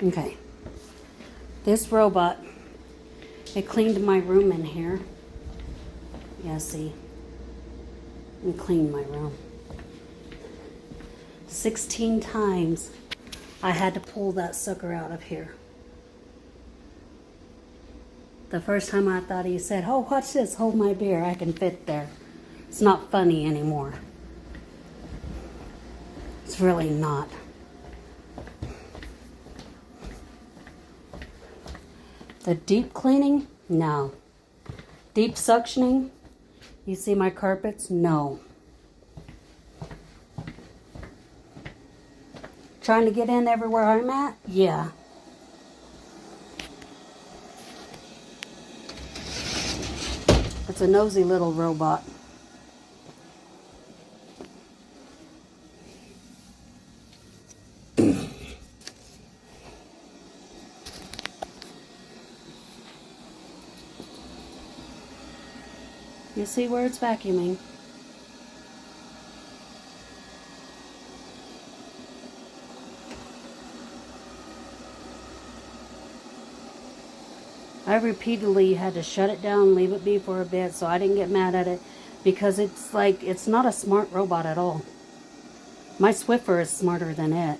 Okay. This robot, it cleaned my room in here. Yeah, see. It cleaned my room. 16 times I had to pull that sucker out of here. The first time I thought he said, "Oh, watch this, hold my beer, I can fit there." It's not funny anymore. It's really not. The deep cleaning? No. Deep suctioning? You see my carpets? No. Trying to get in everywhere I'm at? Yeah. It's a nosy little robot. You see where it's vacuuming? I repeatedly had to shut it down, leave it be for a bit, so I didn't get mad at it, because it's like, it's not a smart robot at all. My Swiffer is smarter than it.